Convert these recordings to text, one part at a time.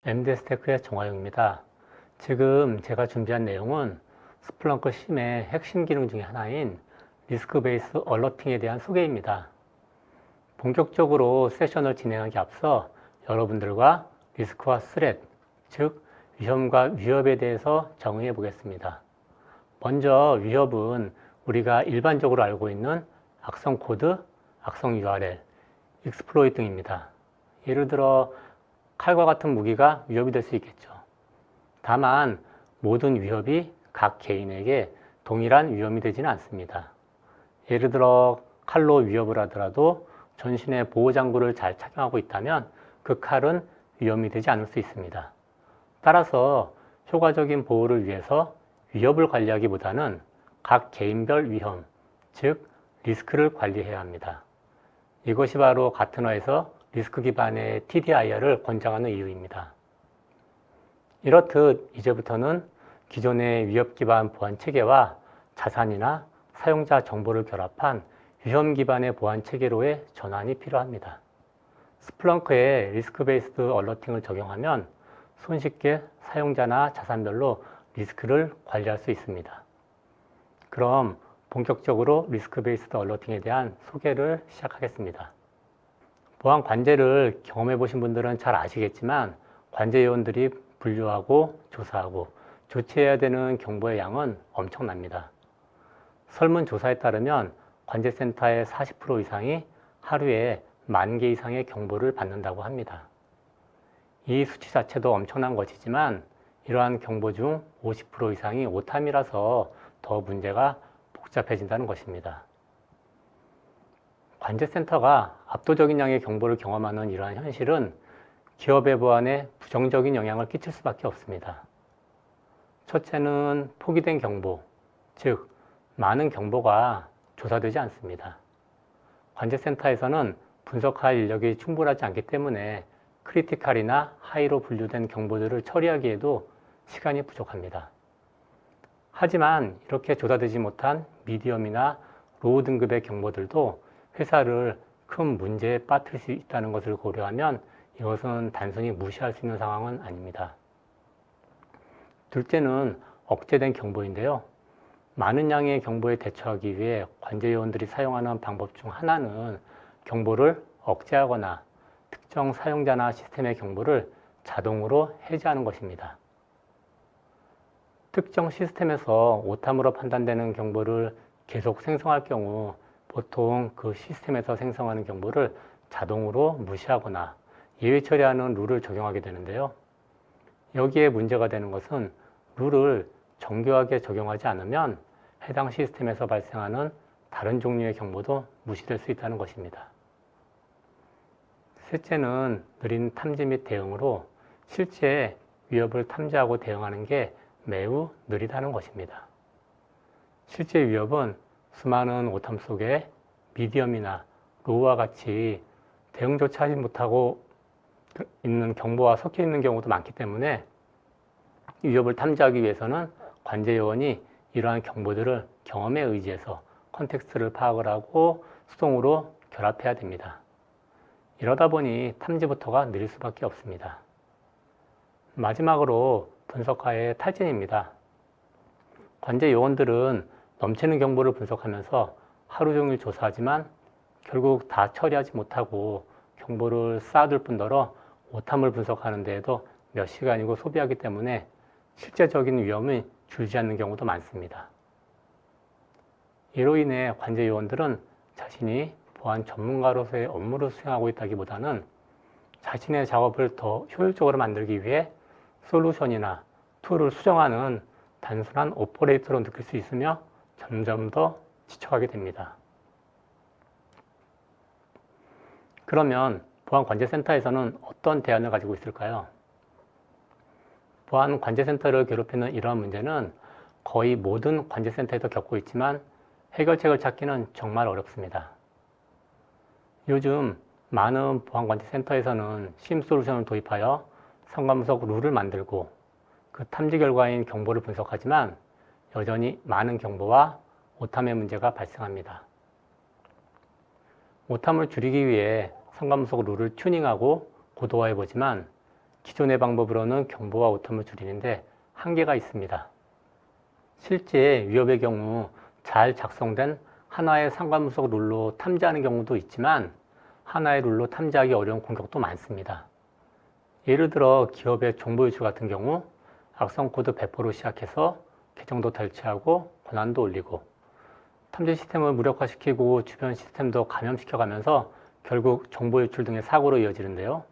MD스테크의 정화용입니다. 지금 제가 준비한 내용은 스플렁크 심의 핵심 기능 중에 하나인 리스크 베이스 얼러팅에 대한 소개입니다. 본격적으로 세션을 진행하기 앞서 여러분들과 리스크와 스렛, 즉 위험과 위협에 대해서 정의해 보겠습니다. 먼저 위협은 우리가 일반적으로 알고 있는 악성 코드, 악성 URL, 익스플로이트 등입니다. 예를 들어 칼과 같은 무기가 위협이 될 수 있겠죠. 다만 모든 위협이 각 개인에게 동일한 위험이 되지는 않습니다. 예를 들어 칼로 위협을 하더라도 전신에 보호장구를 잘 착용하고 있다면 그 칼은 위험이 되지 않을 수 있습니다. 따라서 효과적인 보호를 위해서 위협을 관리하기보다는 각 개인별 위험, 즉 리스크를 관리해야 합니다. 이것이 바로 가트너에서 리스크 기반의 TDIR을 권장하는 이유입니다. 이렇듯 이제부터는 기존의 위협 기반 보안 체계와 자산이나 사용자 정보를 결합한 위험 기반의 보안 체계로의 전환이 필요합니다. 스플렁크에 리스크 베이스드 얼러팅을 적용하면 손쉽게 사용자나 자산별로 리스크를 관리할 수 있습니다. 그럼 본격적으로 리스크 베이스드 얼러팅에 대한 소개를 시작하겠습니다. 보안 관제를 경험해 보신 분들은 잘 아시겠지만 관제 요원들이 분류하고 조사하고 조치해야 되는 정보의 양은 엄청납니다. 설문조사에 따르면 관제센터의 40% 이상이 하루에 10,000개 이상의 경보를 받는다고 합니다. 이 수치 자체도 엄청난 것이지만 이러한 경보 중 50% 이상이 오탐이라서 더 문제가 복잡해진다는 것입니다. 관제센터가 압도적인 양의 경보를 경험하는 이러한 현실은 기업의 보안에 부정적인 영향을 끼칠 수밖에 없습니다. 첫째는 포기된 경보, 즉 많은 경보가 조사되지 않습니다. 관제센터에서는 분석할 인력이 충분하지 않기 때문에 크리티컬이나 하이로 분류된 경보들을 처리하기에도 시간이 부족합니다. 하지만 이렇게 조사되지 못한 미디엄이나 로우 등급의 경보들도 회사를 큰 문제에 빠뜨릴 수 있다는 것을 고려하면 이것은 단순히 무시할 수 있는 상황은 아닙니다. 둘째는 억제된 경보인데요. 많은 양의 경보에 대처하기 위해 관제 요원들이 사용하는 방법 중 하나는 경보를 억제하거나 특정 사용자나 시스템의 경보를 자동으로 해제하는 것입니다. 특정 시스템에서 오탐으로 판단되는 경보를 계속 생성할 경우 보통 그 시스템에서 생성하는 경보를 자동으로 무시하거나 예외 처리하는 룰을 적용하게 되는데요. 여기에 문제가 되는 것은 룰을 정교하게 적용하지 않으면 해당 시스템에서 발생하는 다른 종류의 경보도 무시될 수 있다는 것입니다. 셋째는 느린 탐지 및 대응으로 실제 위협을 탐지하고 대응하는 게 매우 느리다는 것입니다. 실제 위협은 수많은 오탐 속에 미디엄이나 로우와 같이 대응조차 하지 못하고 있는 경보와 섞여 있는 경우도 많기 때문에 위협을 탐지하기 위해서는 관제 요원이 이러한 경보들을 경험에 의지해서 컨텍스트를 파악을 하고 수동으로 결합해야 됩니다. 이러다 보니 탐지부터가 느릴 수밖에 없습니다. 마지막으로 분석하의 탈진입니다. 관제 요원들은 넘치는 경보를 분석하면서 하루 종일 조사하지만 결국 다 처리하지 못하고 경보를 쌓아둘 뿐더러 오탐을 분석하는 데에도 몇 시간이고 소비하기 때문에 실제적인 위험이 줄지 않는 경우도 많습니다. 이로 인해 관제 요원들은 자신이 보안 전문가로서의 업무를 수행하고 있다기보다는 자신의 작업을 더 효율적으로 만들기 위해 솔루션이나 툴을 수정하는 단순한 오퍼레이터로 느낄 수 있으며 점점 더 지쳐가게 됩니다. 그러면 보안관제센터에서는 어떤 대안을 가지고 있을까요? 보안관제센터를 괴롭히는 이러한 문제는 거의 모든 관제센터에서 겪고 있지만 해결책을 찾기는 정말 어렵습니다. 요즘 많은 보안관제센터에서는 심 솔루션을 도입하여 상관분석 룰을 만들고 그 탐지 결과인 경보를 분석하지만 여전히 많은 경보와 오탐의 문제가 발생합니다. 오탐을 줄이기 위해 상관분석 룰을 튜닝하고 고도화해 보지만 기존의 방법으로는 경보와 오텀을 줄이는데 한계가 있습니다. 실제 위협의 경우 잘 작성된 하나의 상관문석 룰로 탐지하는 경우도 있지만 하나의 룰로 탐지하기 어려운 공격도 많습니다. 예를 들어 기업의 정보 유출 같은 경우 악성 코드 배포로 시작해서 계정도 탈취하고 권한도 올리고 탐지 시스템을 무력화시키고 주변 시스템도 감염시켜가면서 결국 정보 유출 등의 사고로 이어지는데요.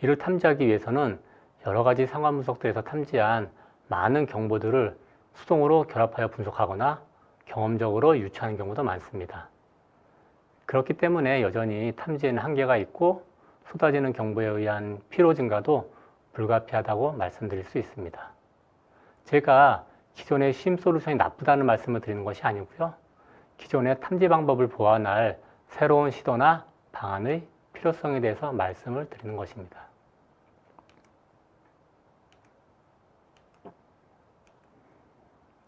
이를 탐지하기 위해서는 여러 가지 상관문석들에서 탐지한 많은 정보들을 수동으로 결합하여 분석하거나 경험적으로 유추하는 경우도 많습니다. 그렇기 때문에 여전히 탐지에는 한계가 있고 쏟아지는 정보에 의한 피로 증가도 불가피하다고 말씀드릴 수 있습니다. 제가 기존의 심 솔루션이 나쁘다는 말씀을 드리는 것이 아니고요. 기존의 탐지 방법을 보완할 새로운 시도나 방안의 필요성에 대해서 말씀을 드리는 것입니다.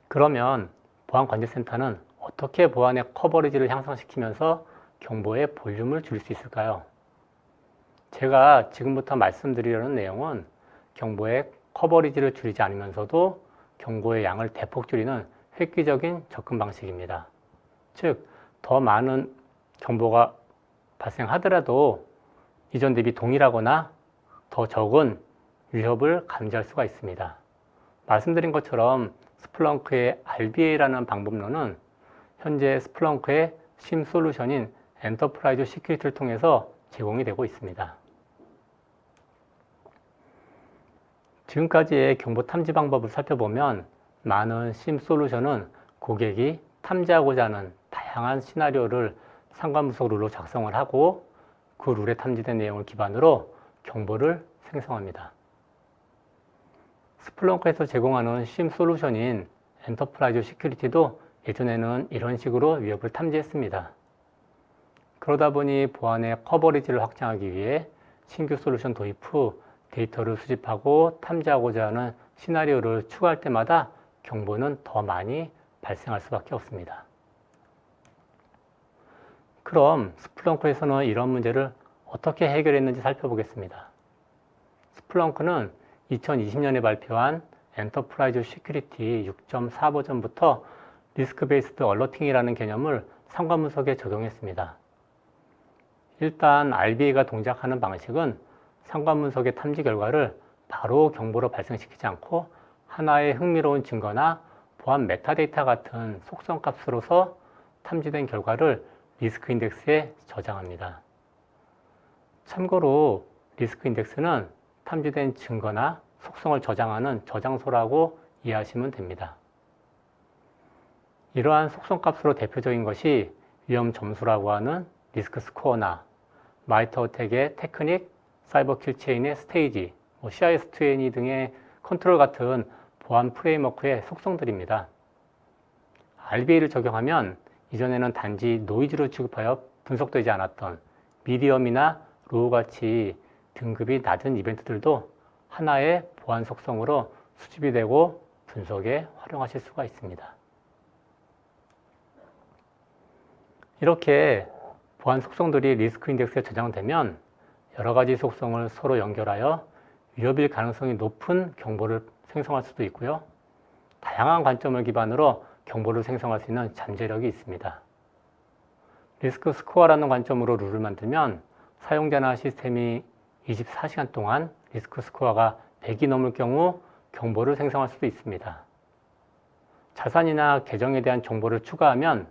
그러면 보안관제센터는 어떻게 보안의 커버리지를 향상시키면서 정보의 볼륨을 줄일 수 있을까요? 제가 지금부터 말씀드리려는 내용은 정보의 커버리지를 줄이지 않으면서도 정보의 양을 대폭 줄이는 획기적인 접근 방식입니다. 즉, 더 많은 정보가 발생하더라도 이전 대비 동일하거나 더 적은 위협을 감지할 수가 있습니다. 말씀드린 것처럼 스플렁크의 RBA라는 방법론은 현재 스플렁크의 심 솔루션인 엔터프라이즈 시큐리티를 통해서 제공이 되고 있습니다. 지금까지의 정보 탐지 방법을 살펴보면 많은 심 솔루션은 고객이 탐지하고자 하는 다양한 시나리오를 상관문석 룰로 작성을 하고 그 룰에 탐지된 내용을 기반으로 정보를 생성합니다. 스플렁크에서 제공하는 심 솔루션인 엔터프라이즈 시큐리티도 예전에는 이런 식으로 위협을 탐지했습니다. 그러다 보니 보안의 커버리지를 확장하기 위해 신규 솔루션 도입 후 데이터를 수집하고 탐지하고자 하는 시나리오를 추가할 때마다 정보는 더 많이 발생할 수밖에 없습니다. 그럼 스플렁크에서는 이런 문제를 어떻게 해결했는지 살펴보겠습니다. 스플렁크는 2020년에 발표한 엔터프라이즈 시큐리티 6.4 버전부터 리스크 베이스드 얼러팅이라는 개념을 상관문석에 적용했습니다. 일단 RBA가 동작하는 방식은 상관문석의 탐지 결과를 바로 정보로 발생시키지 않고 하나의 흥미로운 증거나 보안 메타데이터 같은 속성 값으로서 탐지된 결과를 리스크 인덱스에 저장합니다. 참고로 리스크 인덱스는 탐지된 증거나 속성을 저장하는 저장소라고 이해하시면 됩니다. 이러한 속성 값으로 대표적인 것이 위험 점수라고 하는 리스크 스코어나 마이터 어택의 테크닉, 사이버 킬 체인의 스테이지, CIS2N 등의 컨트롤 같은 보안 프레임워크의 속성들입니다. RBA를 적용하면 이전에는 단지 노이즈로 취급하여 분석되지 않았던 미디엄이나 로우 같이 등급이 낮은 이벤트들도 하나의 보안 속성으로 수집이 되고 분석에 활용하실 수가 있습니다. 이렇게 보안 속성들이 리스크 인덱스에 저장되면 여러 가지 속성을 서로 연결하여 위협일 가능성이 높은 정보를 생성할 수도 있고요. 다양한 관점을 기반으로 정보를 생성할 수 있는 잠재력이 있습니다. 리스크 스코어라는 관점으로 룰을 만들면 사용자나 시스템이 24시간 동안 리스크 스코어가 100이 넘을 경우 정보를 생성할 수도 있습니다. 자산이나 계정에 대한 정보를 추가하면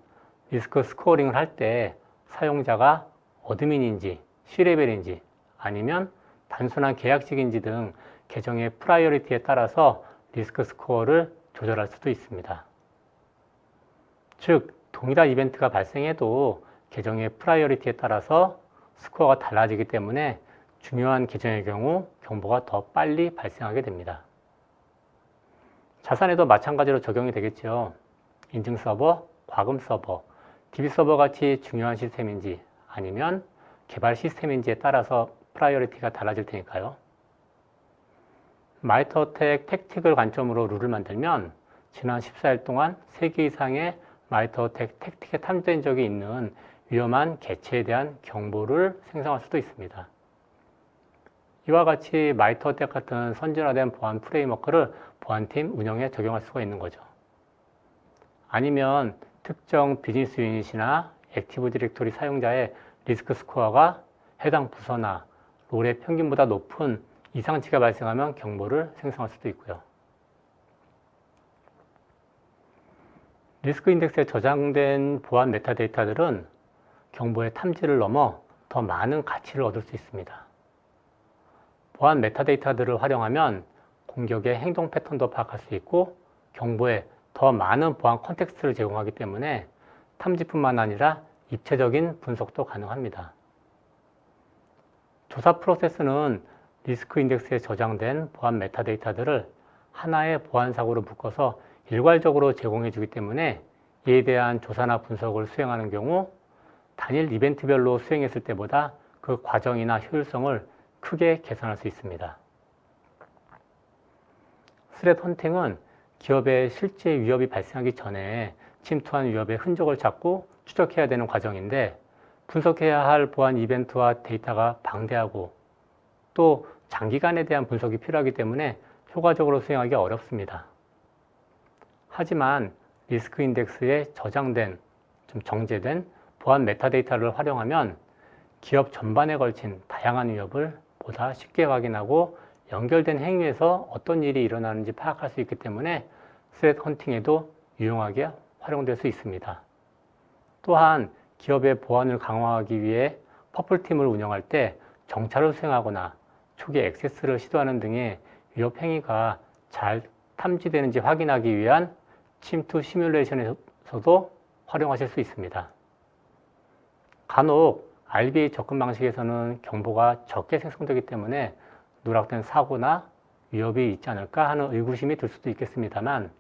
리스크 스코어링을 할 때 사용자가 어드민인지 C레벨인지 아니면 단순한 계약직인지 등 계정의 프라이어리티에 따라서 리스크 스코어를 조절할 수도 있습니다. 즉, 동일한 이벤트가 발생해도 계정의 프라이어리티에 따라서 스코어가 달라지기 때문에 중요한 계정의 경우 정보가 더 빨리 발생하게 됩니다. 자산에도 마찬가지로 적용이 되겠죠. 인증 서버, 과금 서버, DB 서버 같이 중요한 시스템인지 아니면 개발 시스템인지에 따라서 프라이어리티가 달라질 테니까요. 마이터 어택 택틱을 관점으로 룰을 만들면 지난 14일 동안 3개 이상의 마이터 어택 택틱에 탐지된 적이 있는 위험한 개체에 대한 정보를 생성할 수도 있습니다. 이와 같이 마이터 어택 같은 선진화된 보안 프레임워크를 보안팀 운영에 적용할 수가 있는 거죠. 아니면 특정 비즈니스 유닛이나 액티브 디렉토리 사용자의 리스크 스코어가 해당 부서나 롤의 평균보다 높은 이상치가 발생하면 경보를 생성할 수도 있고요. 리스크 인덱스에 저장된 보안 메타데이터들은 경보의 탐지를 넘어 더 많은 가치를 얻을 수 있습니다. 보안 메타데이터들을 활용하면 공격의 행동 패턴도 파악할 수 있고 경보에 더 많은 보안 컨텍스트를 제공하기 때문에 탐지뿐만 아니라 입체적인 분석도 가능합니다. 조사 프로세스는 리스크 인덱스에 저장된 보안 메타데이터들을 하나의 보안 사고로 묶어서 일괄적으로 제공해 주기 때문에 이에 대한 조사나 분석을 수행하는 경우 단일 이벤트별로 수행했을 때보다 그 과정이나 효율성을 크게 개선할 수 있습니다. 스렛 헌팅은 기업에 실제 위협이 발생하기 전에 침투한 위협의 흔적을 찾고 추적해야 되는 과정인데 분석해야 할 보안 이벤트와 데이터가 방대하고 또 장기간에 대한 분석이 필요하기 때문에 효과적으로 수행하기 어렵습니다. 하지만 리스크 인덱스에 저장된, 좀 정제된 보안 메타데이터를 활용하면 기업 전반에 걸친 다양한 위협을 보다 쉽게 확인하고 연결된 행위에서 어떤 일이 일어나는지 파악할 수 있기 때문에 스렛 헌팅에도 유용하게 활용될 수 있습니다. 또한 기업의 보안을 강화하기 위해 퍼플팀을 운영할 때 정찰을 수행하거나 초기 액세스를 시도하는 등의 위협 행위가 잘 탐지되는지 확인하기 위한 침투 시뮬레이션에서도 활용하실 수 있습니다. 간혹 RBA 접근 방식에서는 경보가 적게 생성되기 때문에 누락된 사고나 위협이 있지 않을까 하는 의구심이 들 수도 있겠습니다만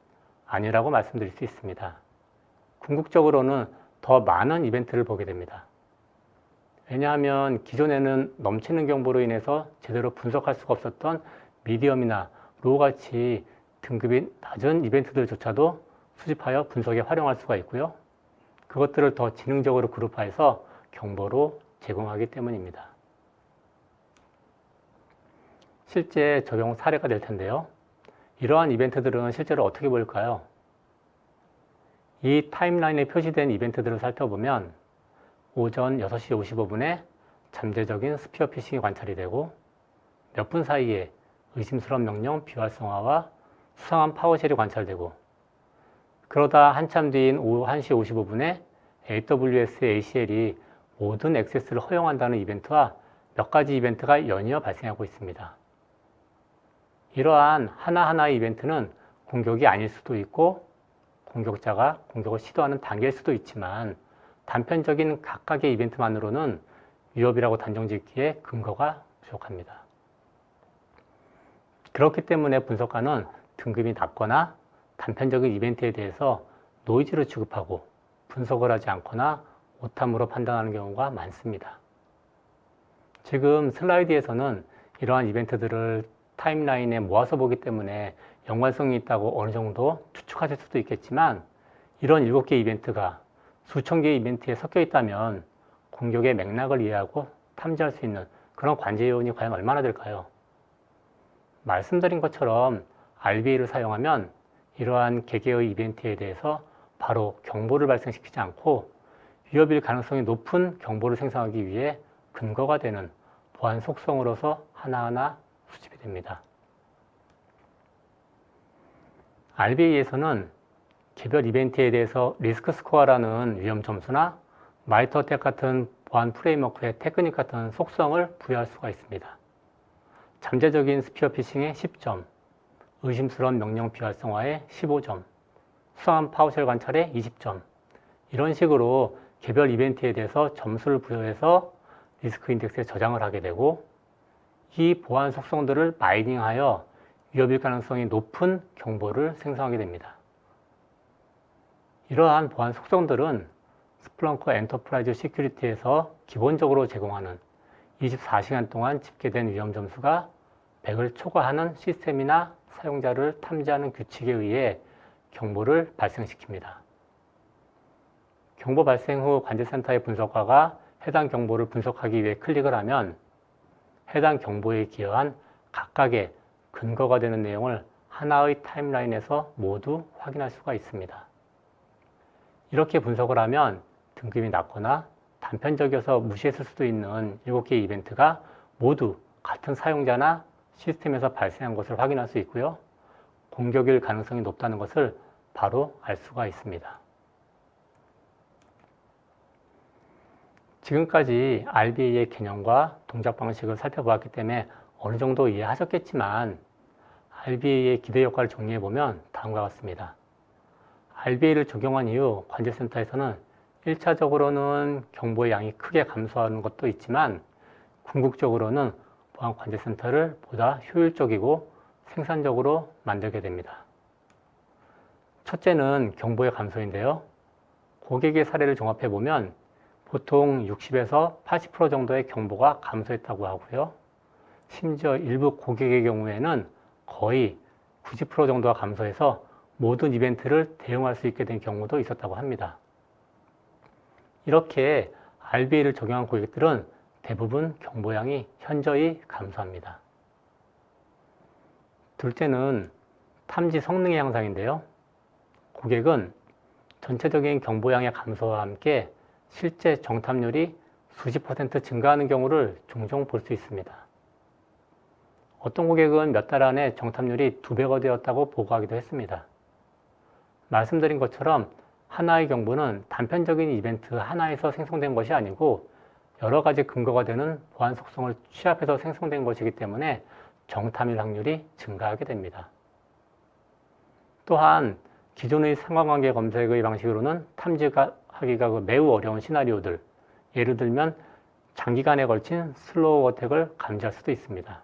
아니라고 말씀드릴 수 있습니다. 궁극적으로는 더 많은 이벤트를 보게 됩니다. 왜냐하면 기존에는 넘치는 경보로 인해서 제대로 분석할 수가 없었던 미디엄이나 로우 같이 등급이 낮은 이벤트들조차도 수집하여 분석에 활용할 수가 있고요. 그것들을 더 지능적으로 그룹화해서 경보로 제공하기 때문입니다. 실제 적용 사례가 될 텐데요. 이러한 이벤트들은 실제로 어떻게 보일까요? 이 타임라인에 표시된 이벤트들을 살펴보면 오전 6시 55분에 잠재적인 스피어 피싱이 관찰이 되고 몇 분 사이에 의심스러운 명령 비활성화와 수상한 파워쉘이 관찰되고 그러다 한참 뒤인 오후 1시 55분에 AWS ACL이 모든 액세스를 허용한다는 이벤트와 몇 가지 이벤트가 연이어 발생하고 있습니다. 이러한 하나하나의 이벤트는 공격이 아닐 수도 있고 공격자가 공격을 시도하는 단계일 수도 있지만 단편적인 각각의 이벤트만으로는 위협이라고 단정짓기에 근거가 부족합니다. 그렇기 때문에 분석가는 등급이 낮거나 단편적인 이벤트에 대해서 노이즈를 취급하고 분석을 하지 않거나 오탐으로 판단하는 경우가 많습니다. 지금 슬라이드에서는 이러한 이벤트들을 타임라인에 모아서 보기 때문에 연관성이 있다고 어느 정도 추측하실 수도 있겠지만 이런 7개 이벤트가 수천 개의 이벤트에 섞여 있다면 공격의 맥락을 이해하고 탐지할 수 있는 그런 관제 요인이 과연 얼마나 될까요? 말씀드린 것처럼 RBA를 사용하면 이러한 개개의 이벤트에 대해서 바로 경보를 발생시키지 않고 위협일 가능성이 높은 경보를 생성하기 위해 근거가 되는 보안 속성으로서 하나하나 수집이 됩니다. RBA에서는 개별 이벤트에 대해서 리스크 스코어라는 위험 점수나 마이터 어택 같은 보안 프레임워크의 테크닉 같은 속성을 부여할 수가 있습니다. 잠재적인 스피어 피싱에 10점, 의심스러운 명령 비활성화에 15점, 수상한 파워쉘 관찰에 20점 이런 식으로 개별 이벤트에 대해서 점수를 부여해서 리스크 인덱스에 저장을 하게 되고 이 보안 속성들을 마이닝하여 위협일 가능성이 높은 경보를 생성하게 됩니다. 이러한 보안 속성들은 스플렁커 엔터프라이즈 시큐리티에서 기본적으로 제공하는 24시간 동안 집계된 위험 점수가 100을 초과하는 시스템이나 사용자를 탐지하는 규칙에 의해 경보를 발생시킵니다. 경보 발생 후 관제센터의 분석가가 해당 경보를 분석하기 위해 클릭을 하면 해당 경보에 기여한 각각의 근거가 되는 내용을 하나의 타임라인에서 모두 확인할 수가 있습니다. 이렇게 분석을 하면 등급이 낮거나 단편적이어서 무시했을 수도 있는 7개의 이벤트가 모두 같은 사용자나 시스템에서 발생한 것을 확인할 수 있고요. 공격일 가능성이 높다는 것을 바로 알 수가 있습니다. 지금까지 RBA의 개념과 동작 방식을 살펴보았기 때문에 어느 정도 이해하셨겠지만 RBA의 기대 효과를 정리해보면 다음과 같습니다. RBA를 적용한 이후 관제센터에서는 1차적으로는 경보의 양이 크게 감소하는 것도 있지만 궁극적으로는 보안 관제센터를 보다 효율적이고 생산적으로 만들게 됩니다. 첫째는 경보의 감소인데요. 고객의 사례를 종합해보면 보통 60에서 80% 정도의 경보가 감소했다고 하고요. 심지어 일부 고객의 경우에는 거의 90% 정도가 감소해서 모든 이벤트를 대응할 수 있게 된 경우도 있었다고 합니다. 이렇게 RBA를 적용한 고객들은 대부분 경보량이 현저히 감소합니다. 둘째는 탐지 성능의 향상인데요. 고객은 전체적인 경보량의 감소와 함께 실제 정탐률이 수십 % 증가하는 경우를 종종 볼 수 있습니다. 어떤 고객은 몇 달 안에 정탐률이 2배가 되었다고 보고하기도 했습니다. 말씀드린 것처럼 하나의 경보는 단편적인 이벤트 하나에서 생성된 것이 아니고 여러 가지 근거가 되는 보안 속성을 취합해서 생성된 것이기 때문에 정탐일 확률이 증가하게 됩니다. 또한 기존의 상관관계 검색의 방식으로는 탐지하기가 매우 어려운 시나리오들, 예를 들면 장기간에 걸친 슬로우 어택을 감지할 수도 있습니다.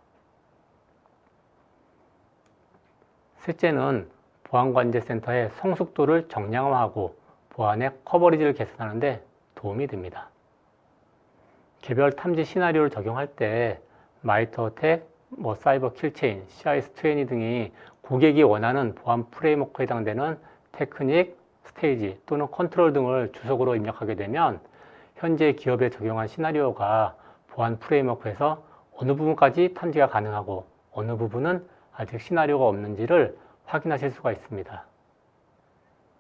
셋째는 보안관제센터의 성숙도를 정량화하고 보안의 커버리지를 개선하는 데 도움이 됩니다. 개별 탐지 시나리오를 적용할 때 마이터 어택, 사이버 킬체인, CIS20 등이 고객이 원하는 보안 프레임워크에 해당되는 테크닉, 스테이지 또는 컨트롤 등을 주석으로 입력하게 되면 현재 기업에 적용한 시나리오가 보안 프레임워크에서 어느 부분까지 탐지가 가능하고 어느 부분은 아직 시나리오가 없는지를 확인하실 수가 있습니다.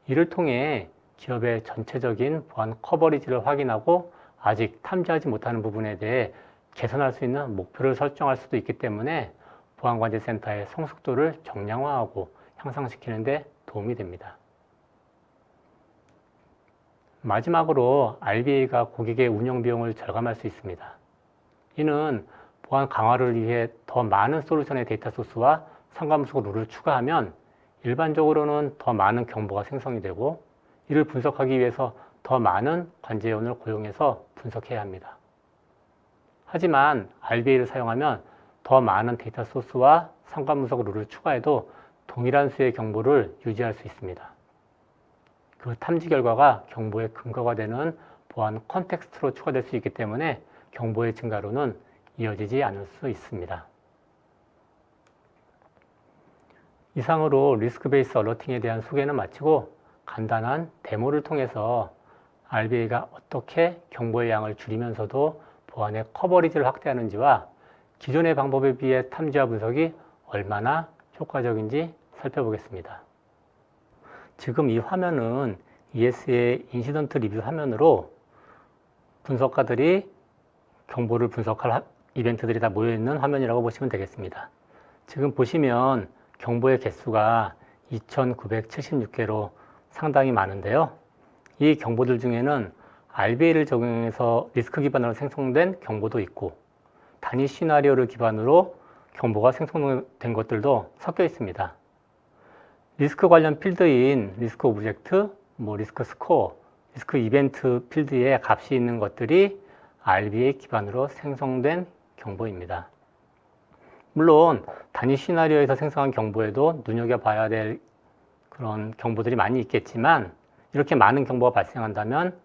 이를 통해 기업의 전체적인 보안 커버리지를 확인하고 아직 탐지하지 못하는 부분에 대해 개선할 수 있는 목표를 설정할 수도 있기 때문에 보안관제센터의 성숙도를 정량화하고 향상시키는 데 도움이 됩니다. 마지막으로 RBA가 고객의 운영 비용을 절감할 수 있습니다. 이는 보안 강화를 위해 더 많은 솔루션의 데이터 소스와 상관문서 룰을 추가하면 일반적으로는 더 많은 경보가 생성이 되고 이를 분석하기 위해서 더 많은 관제원을 고용해서 분석해야 합니다. 하지만 RBA를 사용하면 더 많은 데이터 소스와 상관문서 룰을 추가해도 동일한 수의 경보를 유지할 수 있습니다. 그 탐지 결과가 경보의 근거가 되는 보안 컨텍스트로 추가될 수 있기 때문에 경보의 증가로는 이어지지 않을 수 있습니다. 이상으로 리스크 베이스 얼러팅에 대한 소개는 마치고 간단한 데모를 통해서 RBA가 어떻게 경보의 양을 줄이면서도 보안의 커버리지를 확대하는지와 기존의 방법에 비해 탐지와 분석이 얼마나 효과적인지 살펴보겠습니다. 지금 이 화면은 ES의 인시던트 리뷰 화면으로 분석가들이 경보를 분석할 이벤트들이 다 모여있는 화면이라고 보시면 되겠습니다. 지금 보시면 경보의 개수가 2,976개로 상당히 많은데요. 이 경보들 중에는 RBA를 적용해서 리스크 기반으로 생성된 경보도 있고 단위 시나리오를 기반으로 경보가 생성된 것들도 섞여 있습니다. 리스크 관련 필드인 리스크 오브젝트, 리스크 스코어, 리스크 이벤트 필드에 값이 있는 것들이 RBA 기반으로 생성된 경보입니다. 물론 단위 시나리오에서 생성한 경보에도 눈여겨봐야 될 그런 경보들이 많이 있겠지만 이렇게 많은 경보가 발생한다면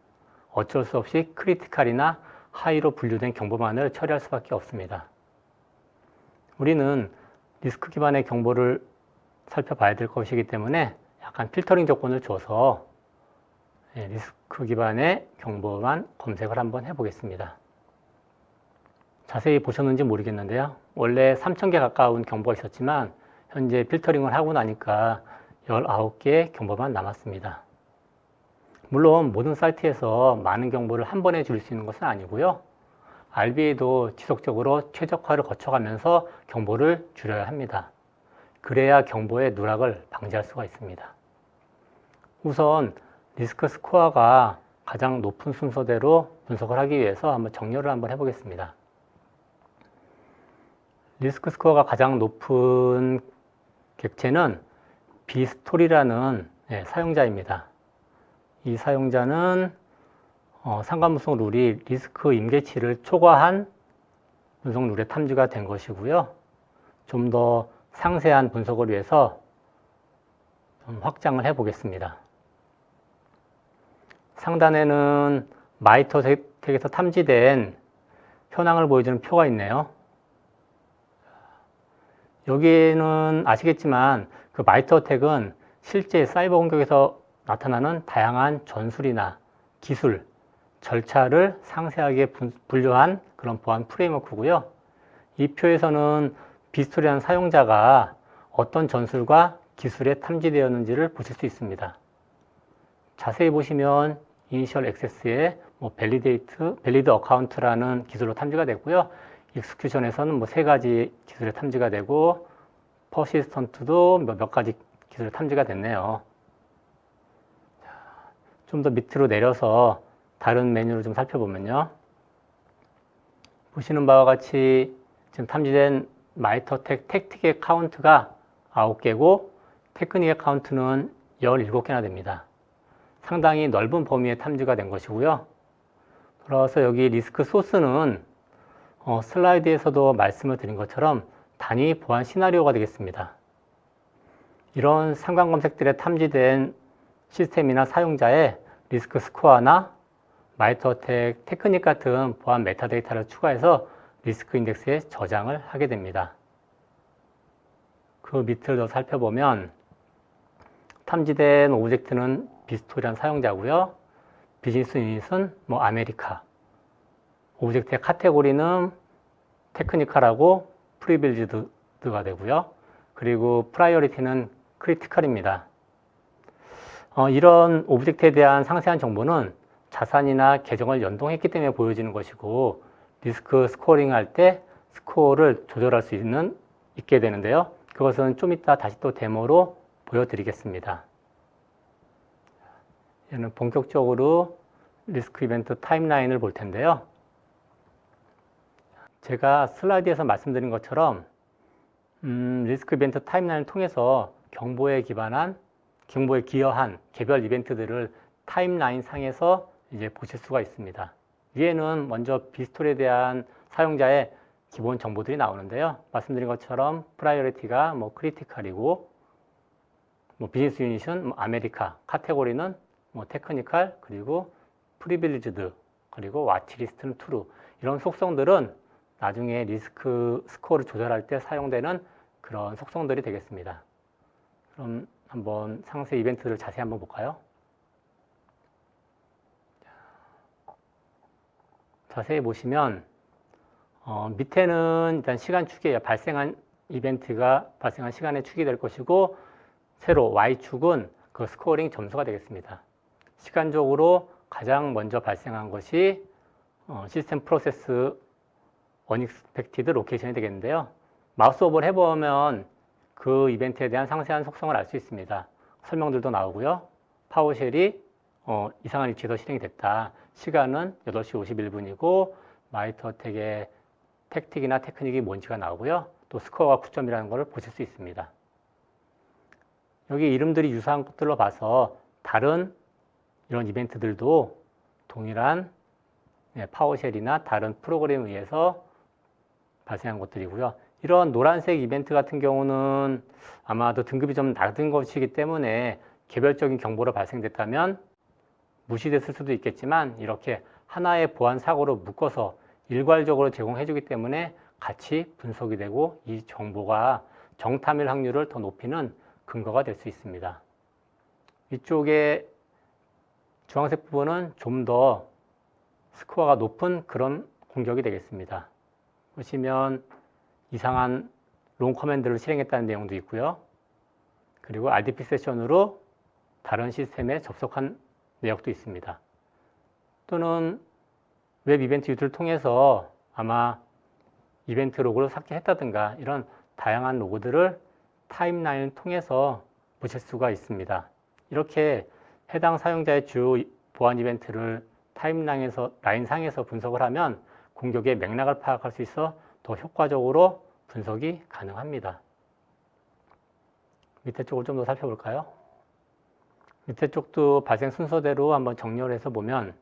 어쩔 수 없이 크리티컬이나 하이로 분류된 경보만을 처리할 수밖에 없습니다. 우리는 리스크 기반의 경보를 살펴봐야 될 것이기 때문에 약간 필터링 조건을 줘서 리스크 기반의 경보만 검색을 한번 해보겠습니다. 자세히 보셨는지 모르겠는데요. 원래 3,000개 가까운 경보가 있었지만 현재 필터링을 하고 나니까 19개의 경보만 남았습니다. 물론 모든 사이트에서 많은 경보를 한 번에 줄 수 있는 것은 아니고요. RBA도 지속적으로 최적화를 거쳐가면서 경보를 줄여야 합니다. 그래야 경보의 누락을 방지할 수가 있습니다. 우선 리스크 스코어가 가장 높은 순서대로 분석을 하기 위해서 한번 정렬을 한번 해보겠습니다. 리스크 스코어가 가장 높은 객체는 비스토리라는 사용자입니다. 이 사용자는 상관 분석 룰이 리스크 임계치를 초과한 분석 룰에 탐지가 된 것이고요. 좀 더 상세한 분석을 위해서 좀 확장을 해 보겠습니다. 상단에는 마이터텍에서 탐지된 현황을 보여주는 표가 있네요. 여기는 아시겠지만 그 마이터텍은 실제 사이버 공격에서 나타나는 다양한 전술이나 기술, 절차를 상세하게 분류한 그런 보안 프레임워크고요. 이 표에서는 비스토리라는 사용자가 어떤 전술과 기술에 탐지되었는지를 보실 수 있습니다. 자세히 보시면 이니셜 액세스에 밸리드 어카운트라는 기술로 탐지가 됐고요. 익스큐션에서는 세 가지 기술에 탐지가 되고 퍼시스턴트도 몇 가지 기술에 탐지가 됐네요. 좀 더 밑으로 내려서 다른 메뉴를 좀 살펴보면요. 보시는 바와 같이 지금 탐지된 마이터텍 택틱의 카운트가 9개고 테크닉의 카운트는 17개나 됩니다. 상당히 넓은 범위의 탐지가 된 것이고요. 돌아와서 여기 리스크 소스는 슬라이드에서도 말씀을 드린 것처럼 단위 보안 시나리오가 되겠습니다. 이런 상관 검색들에 탐지된 시스템이나 사용자의 리스크 스코어나 마이터텍 테크닉 같은 보안 메타데이터를 추가해서 리스크 인덱스에 저장을 하게 됩니다. 그 밑을 더 살펴보면 탐지된 오브젝트는 비스토리라는 사용자고요. 비즈니스 유닛은 아메리카. 오브젝트의 카테고리는 테크니컬하고 프리빌리지드가 되고요. 그리고 프라이어리티는 크리티컬입니다. 이런 오브젝트에 대한 상세한 정보는 자산이나 계정을 연동했기 때문에 보여지는 것이고 리스크 스코어링 할 때 스코어를 조절할 수 있게 되는데요. 그것은 좀 이따 다시 또 데모로 보여드리겠습니다. 얘는 본격적으로 리스크 이벤트 타임라인을 볼 텐데요. 제가 슬라이드에서 말씀드린 것처럼 리스크 이벤트 타임라인을 통해서 경보에 기여한 개별 이벤트들을 타임라인 상에서 이제 보실 수가 있습니다. 위에는 먼저 비스토리에 대한 사용자의 기본 정보들이 나오는데요. 말씀드린 것처럼 프라이어리티가 크리티컬이고 비즈니스 유닛은 아메리카, 카테고리는 테크니컬, 그리고 프리빌리지드, 그리고 와치리스트는 트루. 이런 속성들은 나중에 리스크 스코어를 조절할 때 사용되는 그런 속성들이 되겠습니다. 그럼 한번 상세 이벤트를 자세히 한번 볼까요? 자세히 보시면 밑에는 일단 시간 축이에요. 발생한 이벤트가 발생한 시간의 축이 될 것이고 세로 Y축은 그 스코어링 점수가 되겠습니다. 시간적으로 가장 먼저 발생한 것이 시스템 프로세스 언익스펙티드 로케이션이 되겠는데요. 마우스 오버를 해보면 그 이벤트에 대한 상세한 속성을 알 수 있습니다. 설명들도 나오고요. 파워쉘이 이상한 위치에서 실행이 됐다. 시간은 8시 51분이고 마이터텍의 택틱이나 테크닉이 뭔지가 나오고요. 또 스코어가 9점이라는 것을 보실 수 있습니다. 여기 이름들이 유사한 것들로 봐서 다른 이런 이벤트들도 동일한 파워쉘이나 다른 프로그램에 의해서 발생한 것들이고요. 이런 노란색 이벤트 같은 경우는 아마도 등급이 좀 낮은 것이기 때문에 개별적인 경보로 발생됐다면 무시됐을 수도 있겠지만 이렇게 하나의 보안 사고로 묶어서 일괄적으로 제공해주기 때문에 같이 분석이 되고 이 정보가 정탐일 확률을 더 높이는 근거가 될 수 있습니다. 이쪽에 주황색 부분은 좀 더 스코어가 높은 그런 공격이 되겠습니다. 보시면 이상한 롱 커맨드를 실행했다는 내용도 있고요. 그리고 RDP 세션으로 다른 시스템에 접속한 내역도 있습니다. 또는 웹 이벤트 유도를 통해서 아마 이벤트 로그를 삭제했다든가 이런 다양한 로그들을 타임라인을 통해서 보실 수가 있습니다. 이렇게 해당 사용자의 주요 보안 이벤트를 라인상에서 분석을 하면 공격의 맥락을 파악할 수 있어 더 효과적으로 분석이 가능합니다. 밑에 쪽을 좀 더 살펴볼까요? 밑에 쪽도 발생 순서대로 한번 정렬을 해서 보면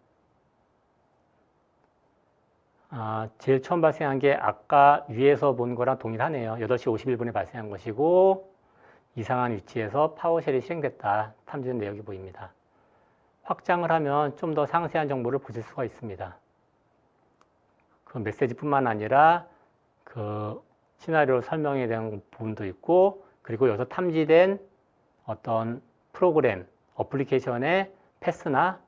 제일 처음 발생한 게 아까 위에서 본 거랑 동일하네요. 8시 51분에 발생한 것이고 이상한 위치에서 파워쉘이 실행됐다. 탐지된 내역이 보입니다. 확장을 하면 좀 더 상세한 정보를 보실 수가 있습니다. 그 메시지뿐만 아니라 그 시나리오 설명에 대한 부분도 있고 그리고 여기서 탐지된 어떤 프로그램, 어플리케이션의 패스나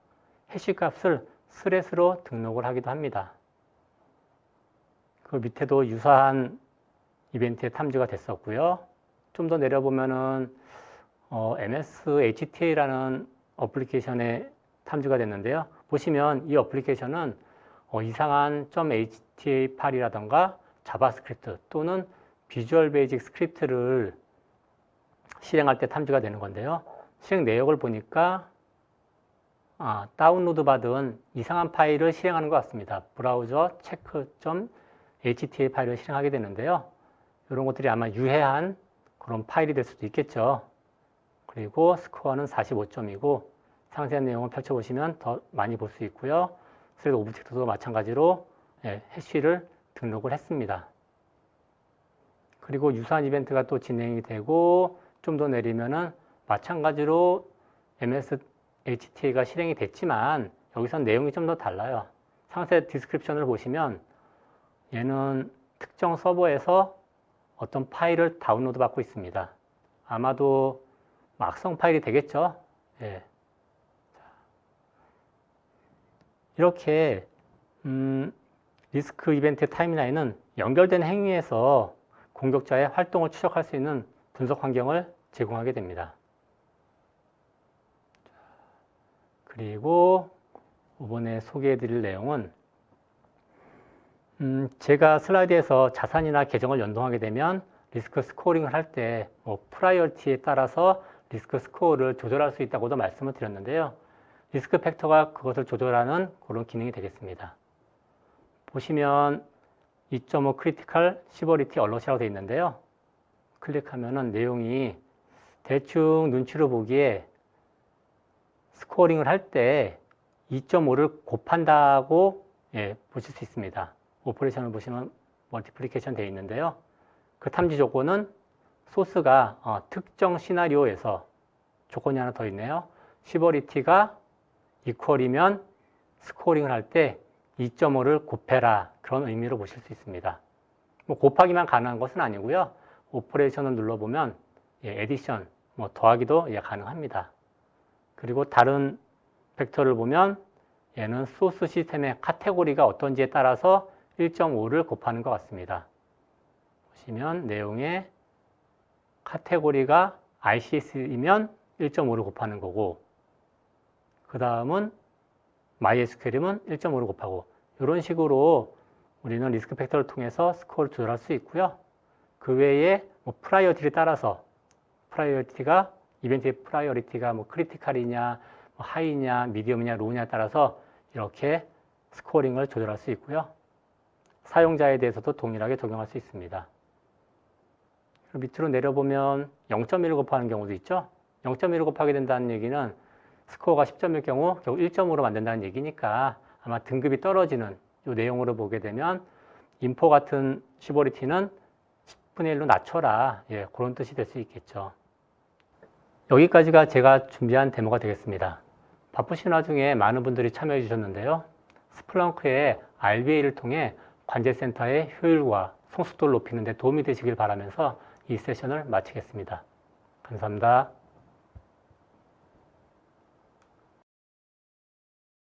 해시 값을 스렛으로 등록을 하기도 합니다. 그 밑에도 유사한 이벤트에 탐지가 됐었고요. 좀 더 내려보면은 MS HTA라는 어플리케이션에 탐지가 됐는데요. 보시면 이 어플리케이션은 이상한 .hta 파일이라던가 자바스크립트 또는 비주얼 베이직 스크립트를 실행할 때 탐지가 되는 건데요. 실행 내역을 보니까 다운로드 받은 이상한 파일을 실행하는 것 같습니다. 브라우저 체크.hta 파일을 실행하게 되는데요. 이런 것들이 아마 유해한 그런 파일이 될 수도 있겠죠. 그리고 스코어는 45점이고 상세한 내용을 펼쳐보시면 더 많이 볼 수 있고요. 스레드 오브젝트도 마찬가지로 해시를 등록을 했습니다. 그리고 유사한 이벤트가 또 진행이 되고 좀 더 내리면은 마찬가지로 MS HTA가 실행이 됐지만 여기서 내용이 좀 더 달라요. 상세 디스크립션을 보시면 얘는 특정 서버에서 어떤 파일을 다운로드 받고 있습니다. 아마도 악성 파일이 되겠죠. 예. 이렇게 리스크 이벤트 타임라인은 연결된 행위에서 공격자의 활동을 추적할 수 있는 분석 환경을 제공하게 됩니다. 그리고 이번에 소개해 드릴 내용은 제가 슬라이드에서 자산이나 계정을 연동하게 되면 리스크 스코어링을 할 때 프라이어리티에 따라서 리스크 스코어를 조절할 수 있다고도 말씀을 드렸는데요. 리스크 팩터가 그것을 조절하는 그런 기능이 되겠습니다. 보시면 2.5 크리티컬 시버리티 얼럿이라고 되어 있는데요. 클릭하면은 내용이 대충 눈치로 보기에 스코어링을 할 때 2.5를 곱한다고 보실 수 있습니다. 오퍼레이션을 보시면 멀티플리케이션 되어 있는데요. 그 탐지 조건은 소스가 특정 시나리오에서 조건이 하나 더 있네요. 시버리티가 이퀄이면 스코어링을 할 때 2.5를 곱해라 그런 의미로 보실 수 있습니다. 곱하기만 가능한 것은 아니고요. 오퍼레이션을 눌러보면 에디션, 더하기도 가능합니다. 그리고 다른 벡터를 보면 얘는 소스 시스템의 카테고리가 어떤지에 따라서 1.5를 곱하는 것 같습니다. 보시면 내용에 카테고리가 ICS이면 1.5를 곱하는 거고 그 다음은 MySQL이면 1.5를 곱하고 이런 식으로 우리는 리스크 팩터를 통해서 스코어를 조절할 수 있고요. 그 외에 프라이어티를 따라서 프라이어티가 이벤트의 프라이어리티가 크리티컬이냐 하이냐 미디엄이냐 로우냐에 따라서 이렇게 스코어링을 조절할 수 있고요. 사용자에 대해서도 동일하게 적용할 수 있습니다. 밑으로 내려보면 0.1을 곱하는 경우도 있죠. 0.1을 곱하게 된다는 얘기는 스코어가 10점일 경우 결국 1점으로 만든다는 얘기니까 아마 등급이 떨어지는 이 내용으로 보게 되면 인포 같은 시버리티는 10분의 1로 낮춰라. 그런 뜻이 될 수 있겠죠. 여기까지가 제가 준비한 데모가 되겠습니다. 바쁘신 와중에 많은 분들이 참여해 주셨는데요. 스플렁크의 RBA를 통해 관제센터의 효율과 성숙도를 높이는 데 도움이 되시길 바라면서 이 세션을 마치겠습니다. 감사합니다.